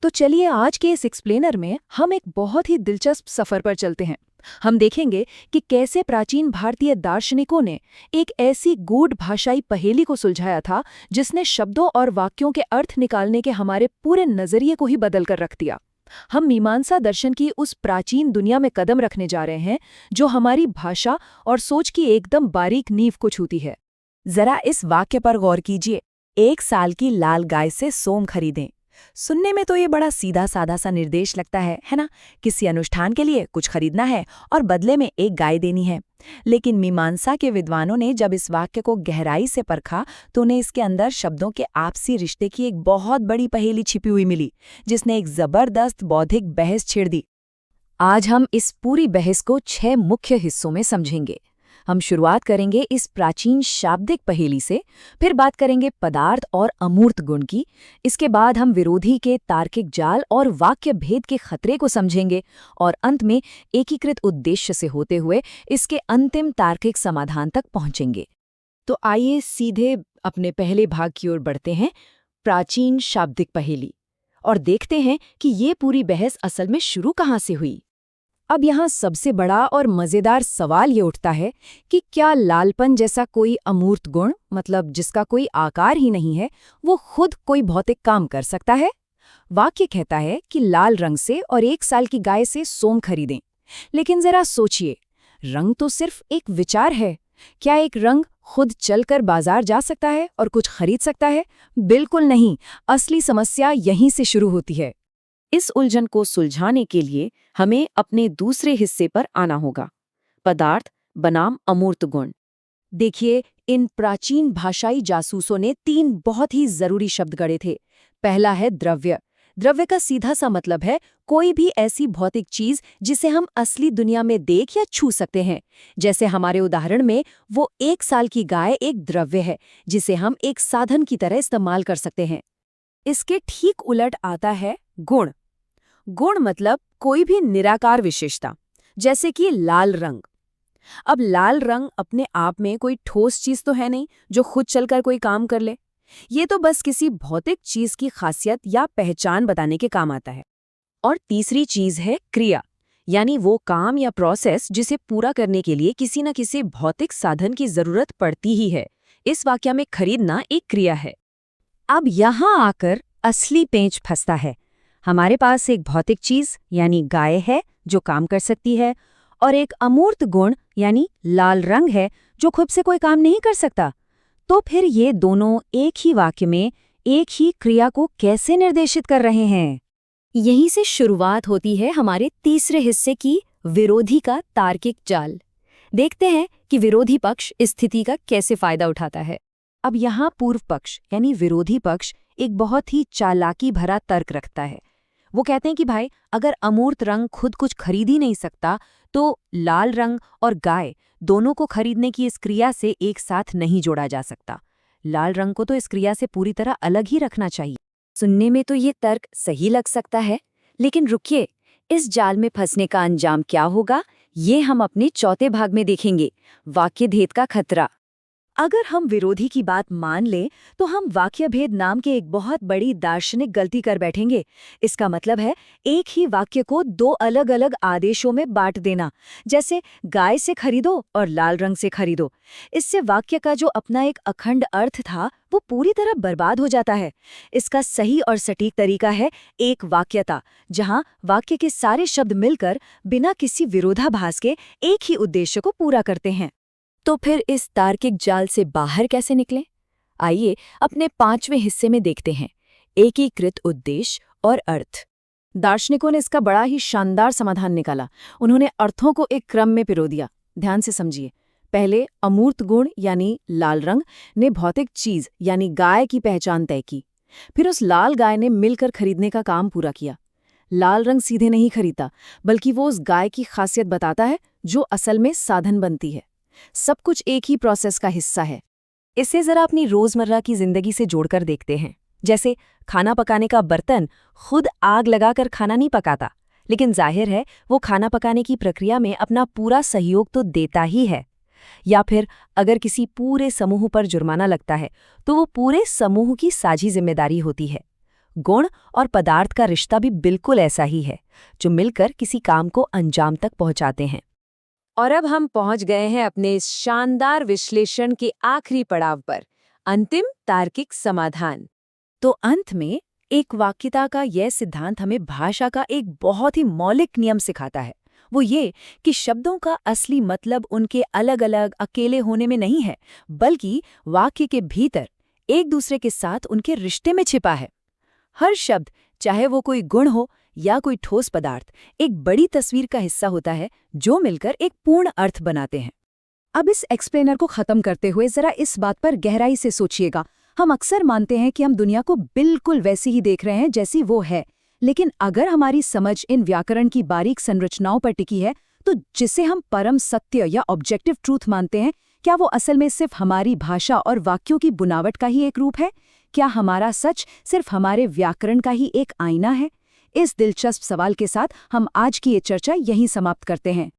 तो चलिए आज के इस एक्सप्लेनर में हम एक बहुत ही दिलचस्प सफर पर चलते हैं। हम देखेंगे कि कैसे प्राचीन भारतीय दार्शनिकों ने एक ऐसी गूढ़ भाषाई पहेली को सुलझाया था जिसने शब्दों और वाक्यों के अर्थ निकालने के हमारे पूरे नजरिए को ही बदल कर रख दिया। हम मीमांसा दर्शन की उस प्राचीन दुनिया में कदम रखने जा रहे हैं जो हमारी भाषा और सोच की एकदम बारीक नींव को छूती है। जरा इस वाक्य पर गौर कीजिए, 1 साल की लाल गाय से सोम खरीदें। सुनने में तो ये बड़ा सीधा साधा सा निर्देश लगता है ना? किसी अनुष्ठान के लिए कुछ खरीदना है और बदले में एक गाय देनी है। लेकिन मीमांसा के विद्वानों ने जब इस वाक्य को गहराई से परखा तो उन्हें इसके अंदर शब्दों के आपसी रिश्ते की एक बहुत बड़ी पहेली छिपी हुई मिली, जिसने एक जबरदस्त बौद्धिक बहस छेड़ दी। आज हम इस पूरी बहस को 6 मुख्य हिस्सों में समझेंगे। हम शुरुआत करेंगे इस प्राचीन शाब्दिक पहेली से, फिर बात करेंगे पदार्थ और अमूर्त गुण की। इसके बाद हम विरोधी के तार्किक जाल और वाक्य भेद के खतरे को समझेंगे और अंत में एकीकृत उद्देश्य से होते हुए इसके अंतिम तार्किक समाधान तक पहुंचेंगे। तो आइए सीधे अपने पहले भाग की ओर बढ़ते हैं, प्राचीन शाब्दिक पहेली, और देखते हैं कि ये पूरी बहस असल में शुरू कहाँ से हुई। अब यहाँ सबसे बड़ा और मज़ेदार सवाल ये उठता है कि क्या लालपन जैसा कोई अमूर्त गुण, मतलब जिसका कोई आकार ही नहीं है, वो खुद कोई भौतिक काम कर सकता है? वाक्य कहता है कि लाल रंग से और 1 साल की गाय से सोम खरीदें। लेकिन जरा सोचिए, रंग तो सिर्फ एक विचार है। क्या एक रंग खुद चलकर बाजार जा सकता है और कुछ खरीद सकता है? बिल्कुल नहीं। असली समस्या यहीं से शुरू होती है। इस उलझन को सुलझाने के लिए हमें अपने दूसरे हिस्से पर आना होगा, पदार्थ बनाम अमूर्त गुण। देखिए, इन प्राचीन भाषाई जासूसों ने 3 बहुत ही जरूरी शब्द गढ़े थे। पहला है द्रव्य। द्रव्य का सीधा सा मतलब है कोई भी ऐसी भौतिक चीज जिसे हम असली दुनिया में देख या छू सकते हैं। जैसे हमारे उदाहरण में वो 1 साल की गाय एक द्रव्य है जिसे हम एक साधन की तरह इस्तेमाल कर सकते हैं। इसके ठीक उलट आता है गुण। गुण मतलब कोई भी निराकार विशेषता, जैसे कि लाल रंग। अब लाल रंग अपने आप में कोई ठोस चीज तो है नहीं जो खुद चलकर कोई काम कर ले। ये तो बस किसी भौतिक चीज की खासियत या पहचान बताने के काम आता है। और तीसरी चीज है क्रिया, यानी वो काम या प्रोसेस जिसे पूरा करने के लिए किसी न किसी भौतिक साधन की जरूरत पड़ती ही है। इस वाक्य में खरीदना एक क्रिया है। अब यहाँ आकर असली पेंच फंसता है। हमारे पास एक भौतिक चीज यानी गाय है जो काम कर सकती है, और एक अमूर्त गुण यानी लाल रंग है जो खुद से कोई काम नहीं कर सकता। तो फिर ये दोनों एक ही वाक्य में एक ही क्रिया को कैसे निर्देशित कर रहे हैं? यहीं से शुरुआत होती है हमारे तीसरे हिस्से की, विरोधी का तार्किक जाल। देखते हैं कि विरोधी पक्ष इस स्थिति का कैसे फायदा उठाता है। अब यहाँ पूर्व पक्ष यानी विरोधी पक्ष एक बहुत ही चालाकी भरा तर्क रखता है। वो कहते हैं कि भाई, अगर अमूर्त रंग खुद कुछ खरीद ही नहीं सकता तो लाल रंग और गाय दोनों को खरीदने की इस क्रिया से एक साथ नहीं जोड़ा जा सकता। लाल रंग को तो इस क्रिया से पूरी तरह अलग ही रखना चाहिए। सुनने में तो ये तर्क सही लग सकता है, लेकिन रुकिए, इस जाल में फंसने का अंजाम क्या होगा ये हम अपने चौथे भाग में देखेंगे, वाक्य भेद का खतरा। अगर हम विरोधी की बात मान लें तो हम वाक्य भेद नाम के एक बहुत बड़ी दार्शनिक गलती कर बैठेंगे। इसका मतलब है एक ही वाक्य को 2 अलग अलग आदेशों में बांट देना, जैसे गाय से खरीदो और लाल रंग से खरीदो। इससे वाक्य का जो अपना एक अखंड अर्थ था वो पूरी तरह बर्बाद हो जाता है। इसका सही और सटीक तरीका है एक वाक्यता, जहां वाक्य के सारे शब्द मिलकर बिना किसी विरोधाभास के एक ही उद्देश्य को पूरा करते हैं। तो फिर इस तार्किक जाल से बाहर कैसे निकलें? आइए अपने 5वें हिस्से में देखते हैं, एकीकृत उद्देश्य और अर्थ। दार्शनिकों ने इसका बड़ा ही शानदार समाधान निकाला। उन्होंने अर्थों को एक क्रम में पिरो दिया। ध्यान से समझिए। पहले अमूर्त गुण यानी लाल रंग ने भौतिक चीज यानी गाय की पहचान तय की। फिर उस लाल गाय ने मिलकर खरीदने का काम पूरा किया। लाल रंग सीधे नहीं खरीदता, बल्कि वो उस गाय की खासियत बताता है जो असल में साधन बनती है। सब कुछ एक ही प्रोसेस का हिस्सा है। इसे जरा अपनी रोजमर्रा की जिंदगी से जोड़कर देखते हैं। जैसे खाना पकाने का बर्तन खुद आग लगाकर खाना नहीं पकाता, लेकिन जाहिर है वो खाना पकाने की प्रक्रिया में अपना पूरा सहयोग तो देता ही है। या फिर अगर किसी पूरे समूह पर जुर्माना लगता है तो वो पूरे समूह की साझी जिम्मेदारी होती है। गुण और पदार्थ का रिश्ता भी बिल्कुल ऐसा ही है, जो मिलकर किसी काम को अंजाम तक पहुंचाते हैं। और अब हम पहुंच गए हैं अपने इस शानदार विश्लेषण के आखिरी पड़ाव पर, अंतिम तार्किक समाधान। तो अंत में एक वाक्यता का यह सिद्धांत हमें भाषा का एक बहुत ही मौलिक नियम सिखाता है। वो ये कि शब्दों का असली मतलब उनके अलग-अलग अकेले होने में नहीं है, बल्कि वाक्य के भीतर एक दूसरे के साथ उनके रिश्ते में छिपा है। हर शब्द, चाहे वो कोई गुण हो या कोई ठोस पदार्थ, एक बड़ी तस्वीर का हिस्सा होता है जो मिलकर एक पूर्ण अर्थ बनाते हैं। अब इस एक्सप्लेनर को खत्म करते हुए जरा इस बात पर गहराई से सोचिएगा। हम अक्सर मानते हैं कि हम दुनिया को बिल्कुल वैसी ही देख रहे हैं जैसी वो है, लेकिन अगर हमारी समझ इन व्याकरण की बारीक संरचनाओं पर टिकी है, तो जिसे हम परम सत्य या ऑब्जेक्टिव ट्रूथ मानते हैं, क्या वो असल में सिर्फ हमारी भाषा और वाक्यों की बुनावट का ही एक रूप है? क्या हमारा सच सिर्फ हमारे व्याकरण का ही एक आईना है? इस दिलचस्प सवाल के साथ हम आज की ये चर्चा यहीं समाप्त करते हैं।